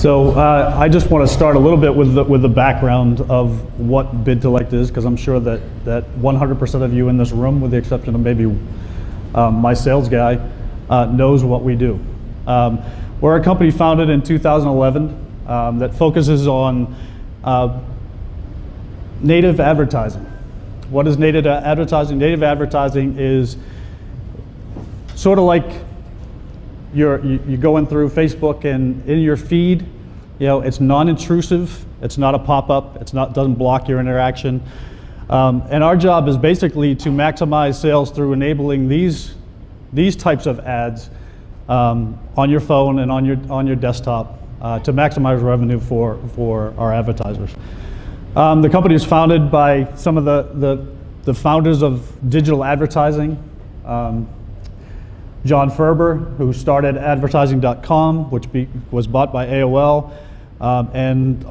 So I just want to start a little bit with the background of what Bidtellect is, because I'm sure that 100% of you in this room, with the exception of maybe my sales guy, knows what we do. We're a company founded in 2011 that focuses on native advertising. What is native advertising? Native advertising is sort of like you're going through Facebook, and in your feed, it's non-intrusive. It's not a pop-up. Doesn't block your interaction. And our job is basically to maximize sales through enabling these types of ads on your phone and on your desktop to maximize revenue for our advertisers. The company was founded by some of the founders of digital advertising. John Ferber, who started advertising.com, which was bought by AOL, and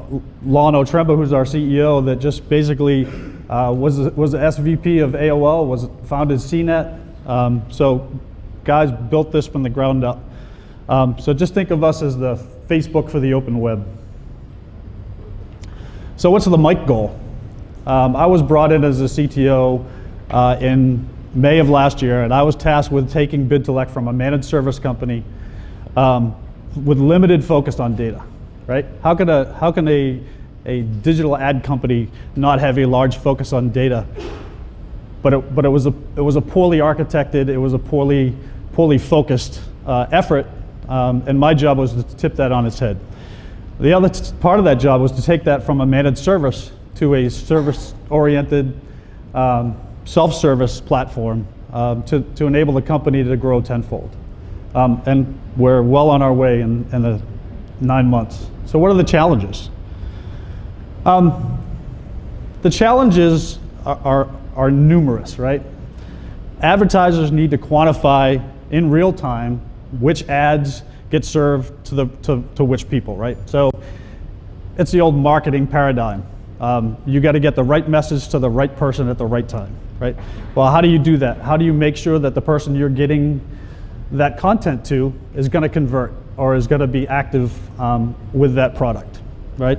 Lon Otremba, who's our CEO, that just basically was the SVP of AOL, founded CNET. So guys built this from the ground up. So just think of us as the Facebook for the open web. So what's the Mike goal? I was brought in as a CTO in May of last year, and I was tasked with taking Bidtellect from a managed service company with limited focus on data, right? How can a digital ad company not have a large focus on data? But it was a poorly architected, it was a poorly focused effort, and my job was to tip that on its head. The other part of that job was to take that from a managed service to a service-oriented self-service platform to enable the company to grow tenfold. And we're well on our way in the 9 months. So what are the challenges? The challenges are numerous, right? Advertisers need to quantify in real time which ads get served to which people, right? So it's the old marketing paradigm. You got to get the right message to the right person at the right time, right? Well, how do you do that? How do you make sure that the person you're getting that content to is going to convert or is going to be active with that product, right?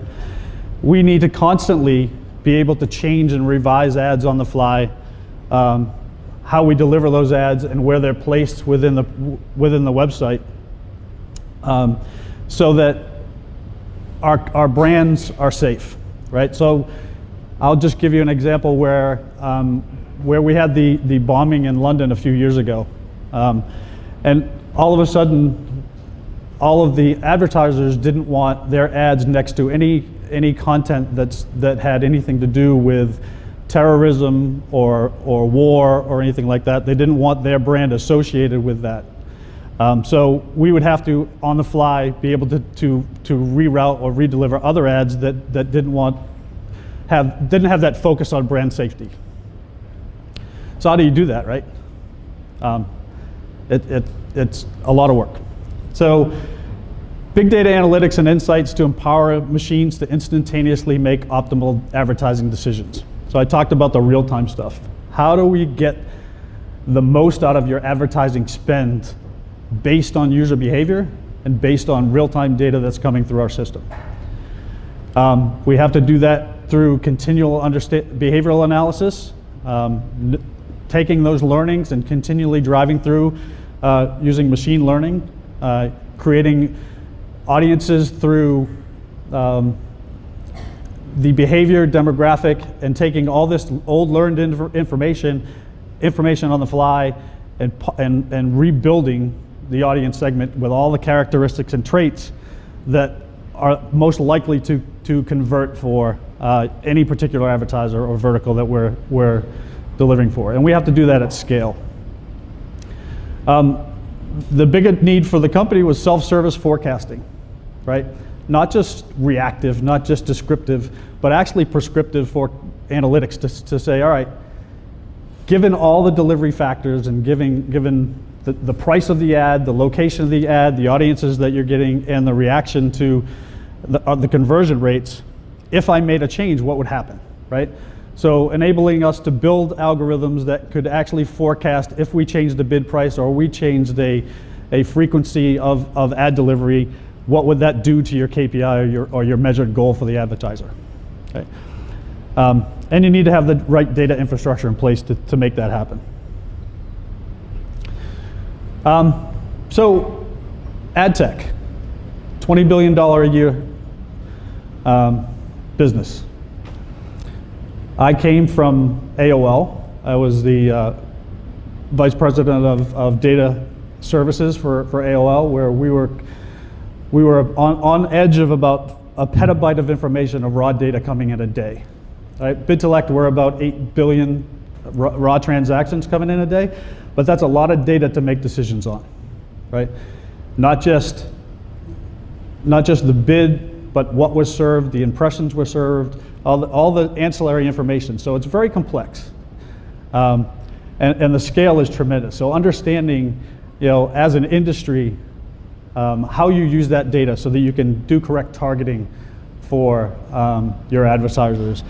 We need to constantly be able to change and revise ads on the fly, how we deliver those ads and where they're placed within the website, so that our brands are safe. Right, so I'll just give you an example where we had the bombing in London a few years ago, and all of a sudden, all of the advertisers didn't want their ads next to any content that had anything to do with terrorism or war or anything like that. They didn't want their brand associated with that. So we would have to, on the fly, be able to reroute or redeliver other ads that didn't have that focus on brand safety. So how do you do that, right? It's a lot of work. So big data analytics and insights to empower machines to instantaneously make optimal advertising decisions. So I talked about the real-time stuff. How do we get the most out of your advertising spend based on user behavior and based on real-time data that's coming through our system? We have to do that through continual behavioral analysis, taking those learnings and continually driving through using machine learning, creating audiences through the behavior demographic, and taking all this old learned information on the fly and rebuilding the audience segment with all the characteristics and traits that are most likely to convert for any particular advertiser or vertical that we're delivering for. And we have to do that at scale. The bigger need for the company was self-service forecasting, right? Not just reactive, not just descriptive, but actually prescriptive for analytics to say, all right, given all the delivery factors and given the price of the ad, the location of the ad, the audiences that you're getting, and the reaction to the conversion rates, if I made a change, what would happen, right? So enabling us to build algorithms that could actually forecast if we changed the bid price or we changed a frequency of ad delivery, what would that do to your KPI or your measured goal for the advertiser? Okay. And you need to have the right data infrastructure in place to make that happen. So, ad tech, $20 billion a year business. I came from AOL. I was the vice president of data services for AOL, where we were on edge of about a petabyte of information of raw data coming in a day. Right? Bidtellect, we're about 8 billion raw transactions coming in a day, but that's a lot of data to make decisions on, right? Not just the bid, but what was served, the impressions were served, all the ancillary information. So it's very complex, and the scale is tremendous. So understanding, as an industry, how you use that data so that you can do correct targeting for your advertisers.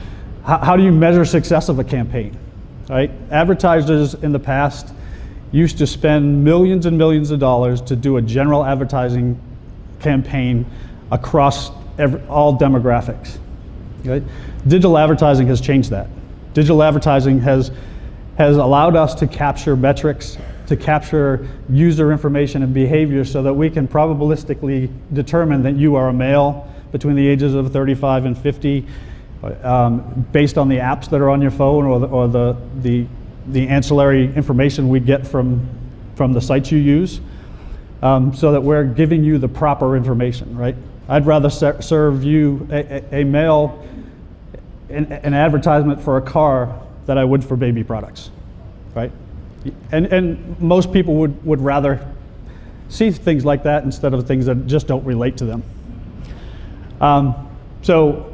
How do you measure success of a campaign, right? Advertisers in the past used to spend millions and millions of dollars to do a general advertising campaign across all demographics, right? Digital advertising has changed that. Digital advertising has allowed us to capture metrics, to capture user information and behavior so that we can probabilistically determine that you are a male between the ages of 35 and 50, based on the apps that are on your phone or the ancillary information we get from the sites you use, so that we're giving you the proper information, right? I'd rather serve you a male an advertisement for a car than I would for baby products, right? And most people would rather see things like that instead of things that just don't relate to them. So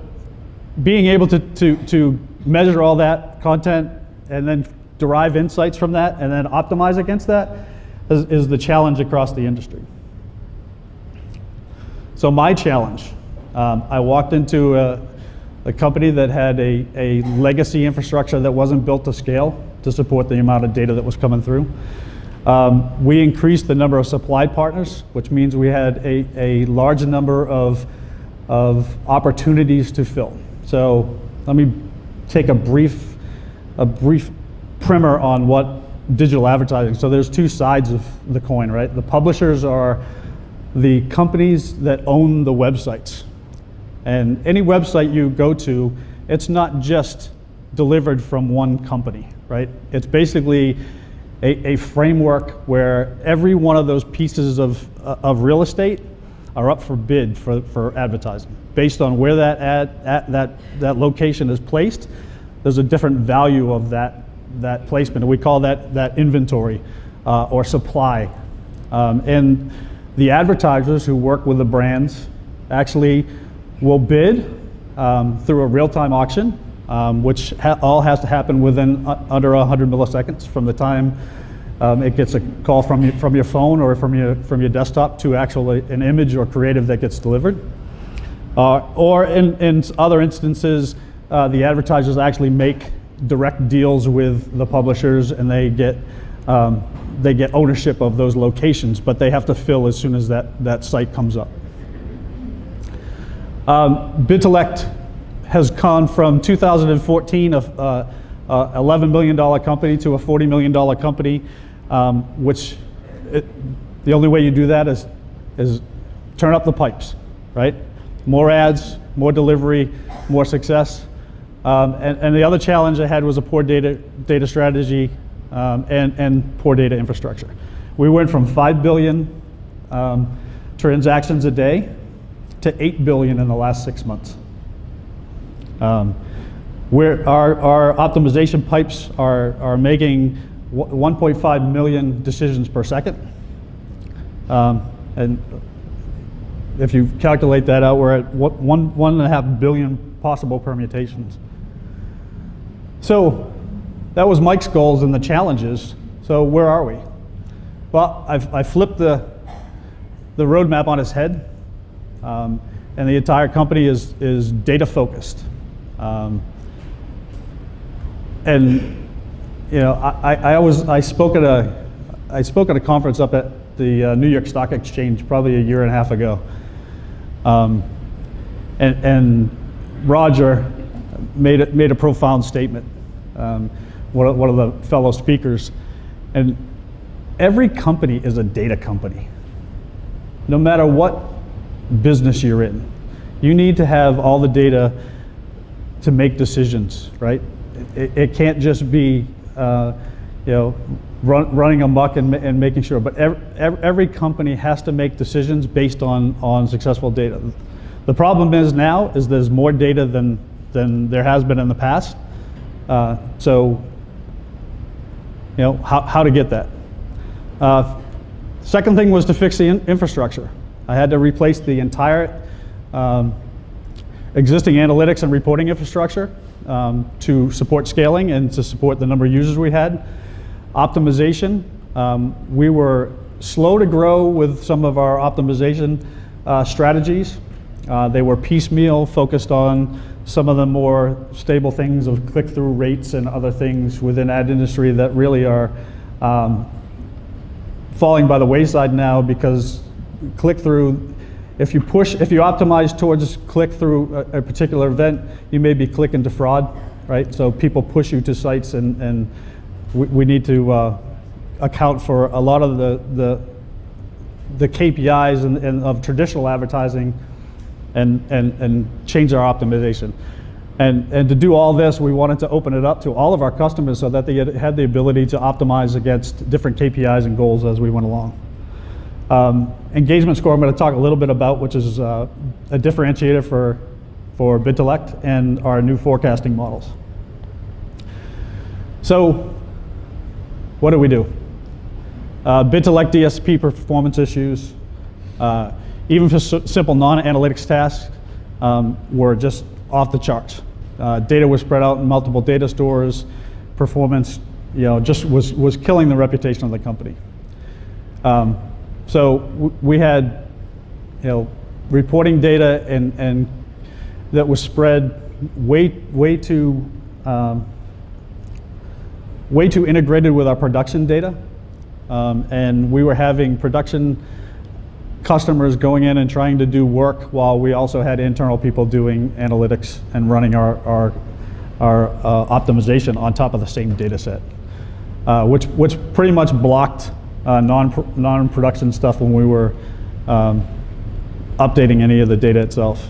being able to measure all that content and then derive insights from that and then optimize against that is the challenge across the industry. So my challenge, I walked into a company that had a legacy infrastructure that wasn't built to scale to support the amount of data that was coming through. We increased the number of supply partners, which means we had a large number of opportunities to fill. So let me take a brief primer on what digital advertising. So there's two sides of the coin, right? The publishers are the companies that own the websites. And any website you go to, it's not just delivered from one company, right? It's basically a framework where every one of those pieces of real estate are up for bid for advertising. Based on where that location is placed, there's a different value of that placement. And we call that inventory or supply. And the advertisers who work with the brands actually will bid through a real-time auction, which all has to happen within under 100 milliseconds from the time it gets a call from your phone or from your desktop to actually an image or creative that gets delivered. Or in other instances, the advertisers actually make direct deals with the publishers, and they get ownership of those locations, but they have to fill as soon as that site comes up. Bidtellect has gone from 2014 a $11 million company to a $40 million company, which the only way you do that is turn up the pipes, right? More ads, more delivery, more success. And the other challenge I had was a poor data strategy and poor data infrastructure. We went from 5 billion transactions a day to 8 billion in the last 6 months. Where our optimization pipes are making 1.5 million decisions per second. And if you calculate that out, we're at 1.5 billion possible permutations. So that was Mike's goals and the challenges. So where are we? Well, I flipped the roadmap on its head, and the entire company is data focused. And I spoke at a conference up at the New York Stock Exchange probably a year and a half ago, And Roger made a profound statement, one of the fellow speakers, and every company is a data company. No matter what business you're in, you need to have all the data to make decisions, right? It can't just be running amok and making sure, but every company has to make decisions based on successful data. The problem is now is there's more data than there has been in the past. So how to get that. Second thing was to fix the infrastructure. I had to replace the entire existing analytics and reporting infrastructure to support scaling and to support the number of users we had. Optimization, we were slow to grow with some of our optimization strategies. They were piecemeal, focused on some of the more stable things of click-through rates and other things within ad industry that really are falling by the wayside now, because click-through, if you optimize towards click-through a particular event, you may be clicking to fraud, right? So people push you to sites, and we need to account for a lot of the KPIs and of traditional advertising, and change our optimization. And to do all this, we wanted to open it up to all of our customers so that they had the ability to optimize against different KPIs and goals as we went along. Engagement score I'm going to talk a little bit about, which is a differentiator for Bidtellect and our new forecasting models. So what do we do? Bidtellect DSP performance issues, even for simple non-analytics tasks, were just off the charts. Data was spread out in multiple data stores. Performance, just was killing the reputation of the company. So we had, reporting data and that was spread way too integrated with our production data, and we were having production customers going in and trying to do work while we also had internal people doing analytics and running our optimization on top of the same data set, which pretty much blocked non-production stuff when we were updating any of the data itself.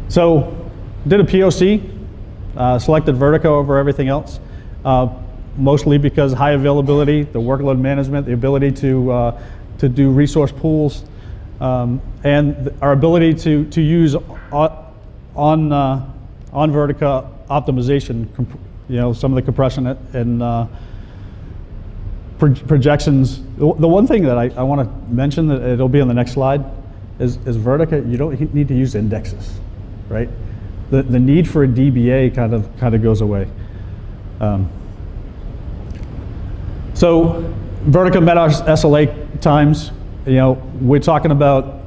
So did a POC, selected Vertica over everything else, mostly because high availability, the workload management, the ability to do resource pools, and our ability to use on Vertica optimization, some of the compression and projections. The one thing that I want to mention, that it'll be on the next slide, is Vertica, you don't need to use indexes, right? The need for a DBA kind of goes away. So Vertica met our SLA times. We're talking about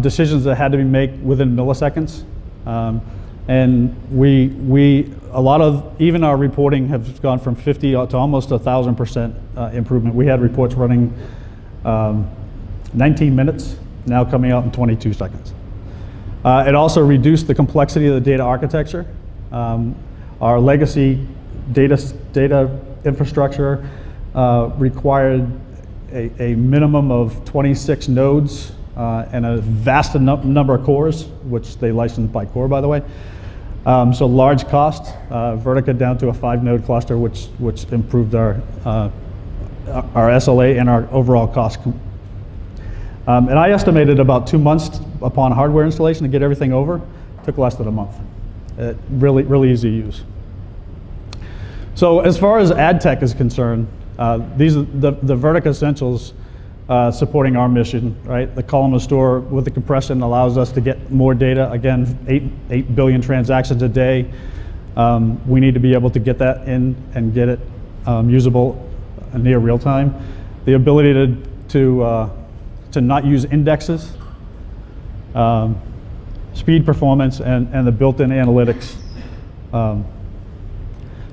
decisions that had to be made within milliseconds, and a lot of even our reporting has gone from 50 to almost 1,000% improvement. We had reports running 19 minutes, now coming out in 22 seconds. It also reduced the complexity of the data architecture. Our legacy data infrastructure required a minimum of 26 nodes and a vast number of cores, which they licensed by core, by the way. So large cost. Vertica down to a 5-node cluster, which improved our SLA and our overall cost. And I estimated about 2 months upon hardware installation to get everything over. Took less than a month. Really easy to use. So as far as ad tech is concerned, these are the Vertica Essentials supporting our mission, right? The columnar store with the compression allows us to get more data. Again, 8 billion transactions a day. We need to be able to get that in and get it usable near real time. The ability to not use indexes, speed, performance, and the built-in analytics.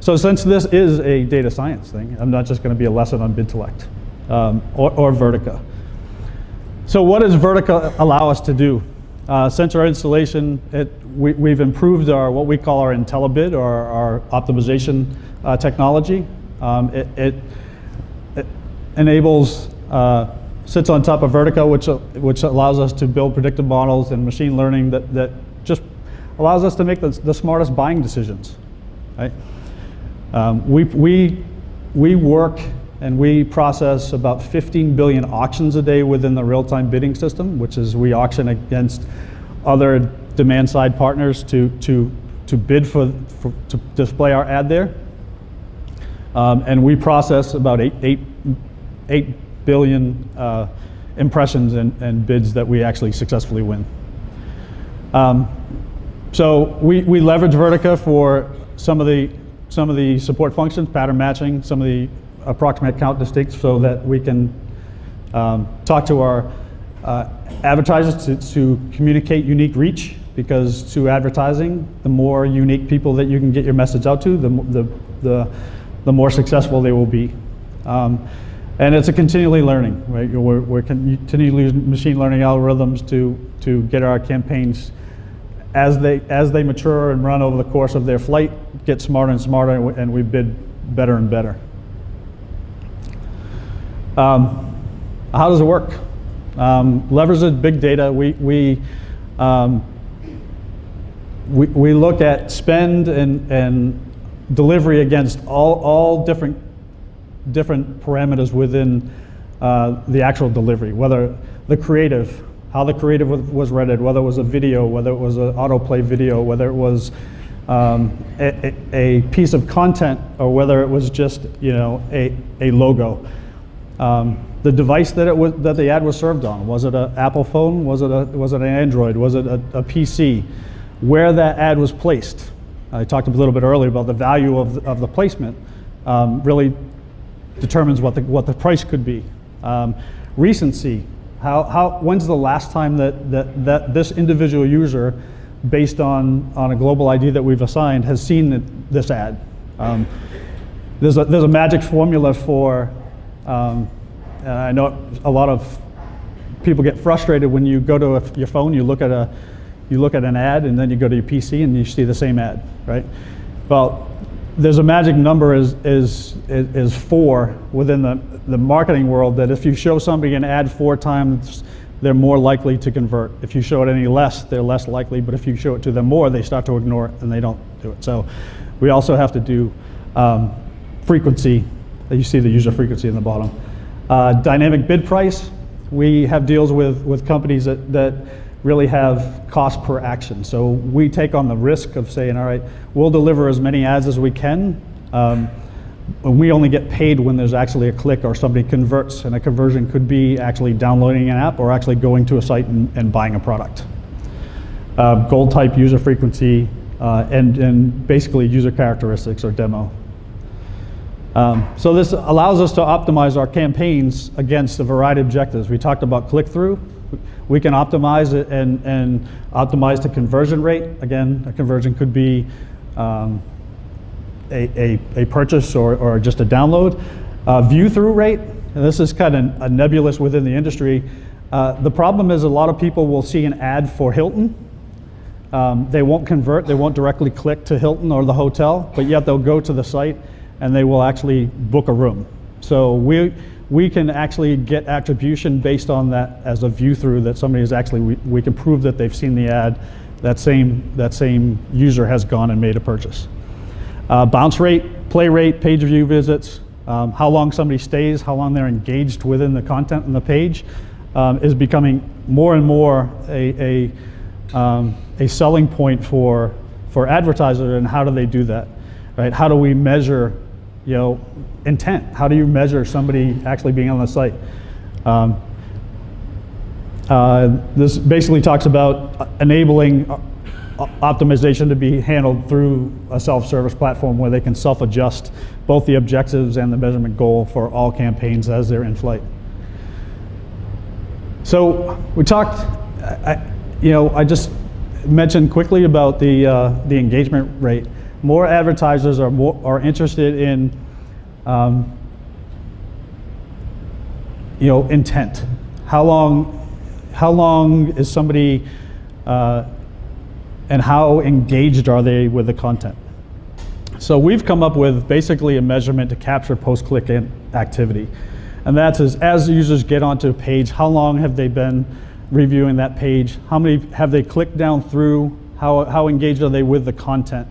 So since this is a data science thing, I'm not just going to be a lesson on Bidtellect or Vertica. So what does Vertica allow us to do? Since our installation, we've improved what we call our IntelliBid, or our optimization technology. It enables, sits on top of Vertica, which allows us to build predictive models and machine learning that just allows us to make the smartest buying decisions, right? We work and we process about 15 billion auctions a day within the real-time bidding system, which is we auction against other demand-side partners to bid to display our ad there. And we process about 8 billion impressions and bids that we actually successfully win. So we leverage Vertica for some of the support functions, pattern matching, some of the approximate count distincts, so that we can talk to our advertisers to communicate unique reach, because through advertising, the more unique people that you can get your message out to, the more successful they will be. And it's a continually learning, right? We're continually using machine learning algorithms to get our campaigns, as they mature and run over the course of their flight, get smarter and smarter, and we bid better and better. How does it work? Leverages big data. We look at spend and delivery against all different parameters within the actual delivery, whether the creative, how the creative was rendered, whether it was a video, whether it was an autoplay video, whether it was a piece of content, or whether it was just a logo. The device that the ad was served on. Was it an Apple phone? Was it an Android? Was it a PC? Where that ad was placed. I talked a little bit earlier about the value of the placement. Really determines what the price could be. Recency. When's the last time that this individual user, based on a global ID that we've assigned, has seen this ad? There's a magic formula for. And I know a lot of people get frustrated when you go to your phone, you look at an ad, and then you go to your PC and you see the same ad, right? Well, there's a magic number is 4 within the marketing world, that if you show somebody an ad 4 times, they're more likely to convert. If you show it any less, they're less likely, but if you show it to them more, they start to ignore it and they don't do it. So we also have to do frequency. You see the user frequency in the bottom. Dynamic bid price. We have deals with companies that really have cost per action. So we take on the risk of saying, all right, we'll deliver as many ads as we can. We only get paid when there's actually a click or somebody converts, and a conversion could be actually downloading an app or actually going to a site and buying a product. Gold type user frequency, and basically user characteristics or demo. So this allows us to optimize our campaigns against a variety of objectives. We talked about click-through. We can optimize it and optimize the conversion rate. Again, a conversion could be a purchase or just a download. View-through rate, and this is kind of nebulous within the industry. The problem is a lot of people will see an ad for Hilton. They won't convert, they won't directly click to Hilton or the hotel, but yet they'll go to the site and they will actually book a room. So we can actually get attribution based on that as a view through, that somebody is actually, we can prove that they've seen the ad, that same user has gone and made a purchase. Bounce rate, play rate, page view visits, how long somebody stays, how long they're engaged within the content on the page, is becoming more and more a selling point for advertisers. And how do they do that, right? How do we measure, intent? How do you measure somebody actually being on the site? This basically talks about enabling optimization to be handled through a self-service platform where they can self-adjust both the objectives and the measurement goal for all campaigns as they're in flight. So we talked, I just mentioned quickly about the engagement rate. More advertisers are interested in intent. How long is somebody and how engaged are they with the content. So we've come up with basically a measurement to capture post-click activity. And that's as users get onto a page, how long have they been reviewing that page? How many have they clicked down through? How engaged are they with the content?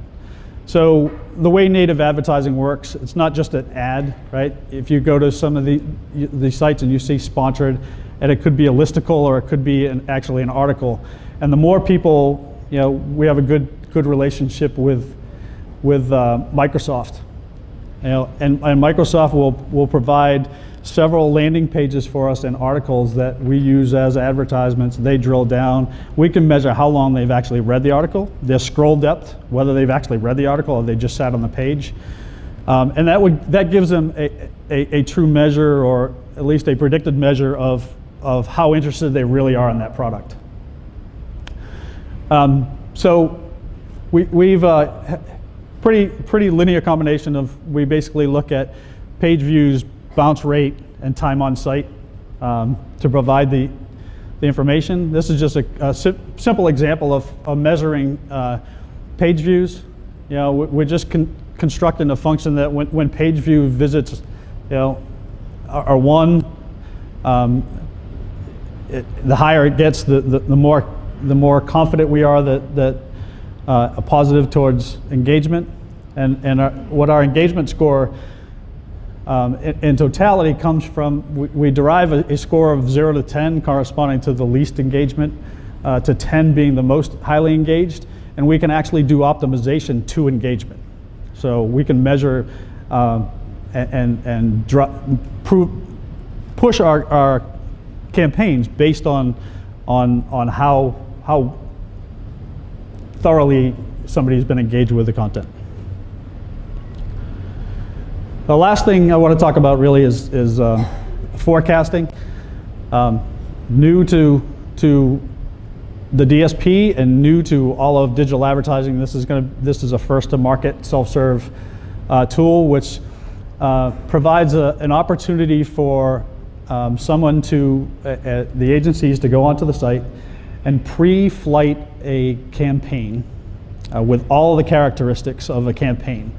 So the way native advertising works, it's not just an ad, right? If you go to some of the sites and you see sponsored, and it could be a listicle or it could be actually an article. And the more people, we have a good relationship with Microsoft. And Microsoft will provide several landing pages for us and articles that we use as advertisements. They drill down. We can measure how long they've actually read the article, their scroll depth, whether they've actually read the article or they just sat on the page. And that gives them a true measure, or at least a predicted measure of how interested they really are in that product. So we've pretty linear combination of, we basically look at page views, bounce rate, and time on site to provide the information. This is just a simple example of measuring page views. We're just constructing a function that when page view visits are one, the higher it gets, the more confident we are that a positive towards engagement. And what our engagement score in totality comes from, we derive a score of 0 to 10 corresponding to the least engagement, to 10 being the most highly engaged, and we can actually do optimization to engagement. So we can measure and push our campaigns based on how thoroughly somebody's been engaged with the content. The last thing I want to talk about really is forecasting. New to the DSP and new to all of digital advertising. This is a first to market self-serve tool, which provides an opportunity for someone the agencies to go onto the site and pre-flight a campaign with all the characteristics of a campaign.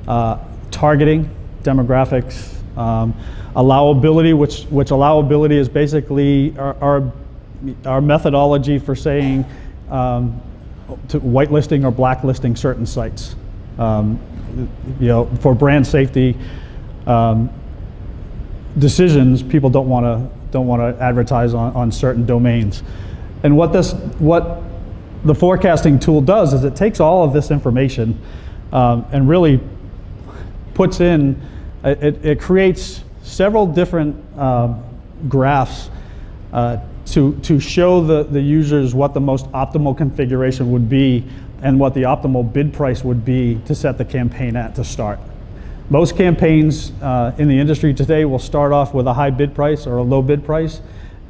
Targeting, demographics, allowability, which allowability is basically our methodology for saying to whitelisting or blacklisting certain sites. For brand safety decisions, people don't want to advertise on certain domains. And what the forecasting tool does is it takes all of this information and really puts in, it creates several different graphs to show the users what the most optimal configuration would be and what the optimal bid price would be to set the campaign at to start. Most campaigns in the industry today will start off with a high bid price or a low bid price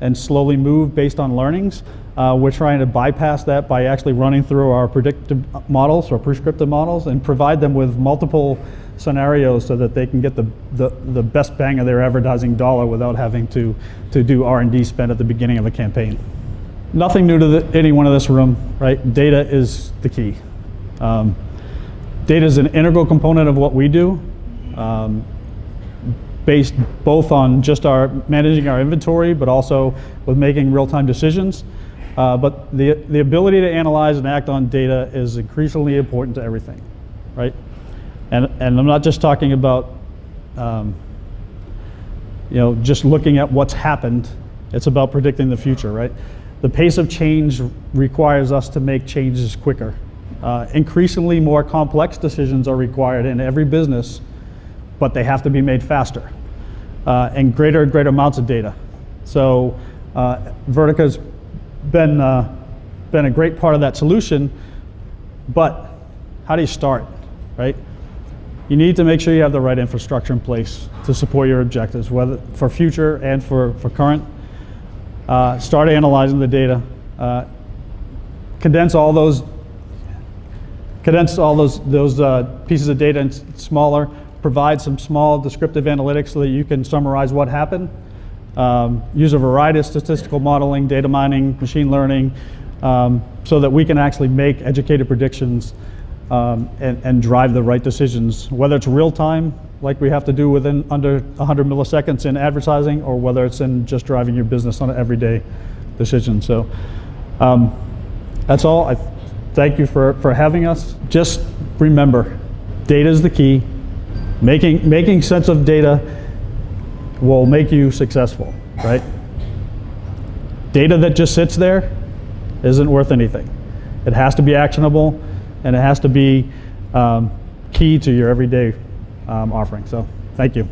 and slowly move based on learnings. We're trying to bypass that by actually running through our predictive models or prescriptive models and provide them with multiple scenarios so that they can get the best bang of their advertising dollar without having to do R&D spend at the beginning of a campaign. Nothing new to anyone in this room, right? Data is the key. Data is an integral component of what we do, based both on just managing our inventory, but also with making real-time decisions. But the ability to analyze and act on data is increasingly important to everything, right? And I'm not just talking about just looking at what's happened. It's about predicting the future, right? The pace of change requires us to make changes quicker. Increasingly more complex decisions are required in every business, but they have to be made faster and greater and greater amounts of data. So Vertica's been a great part of that solution, but how do you start, right? You need to make sure you have the right infrastructure in place to support your objectives, whether for future and for current. Start analyzing the data, condense all those pieces of data into smaller, provide some small descriptive analytics so that you can summarize what happened. Use a variety of statistical modeling, data mining, machine learning, so that we can actually make educated predictions and drive the right decisions, whether it's real time, like we have to do within under 100 milliseconds in advertising, or whether it's in just driving your business on an everyday decision. So that's all. I thank you for having us. Just remember, data is the key. Making sense of data will make you successful, right? Data that just sits there isn't worth anything. It has to be actionable, and it has to be key to your everyday offering. So thank you.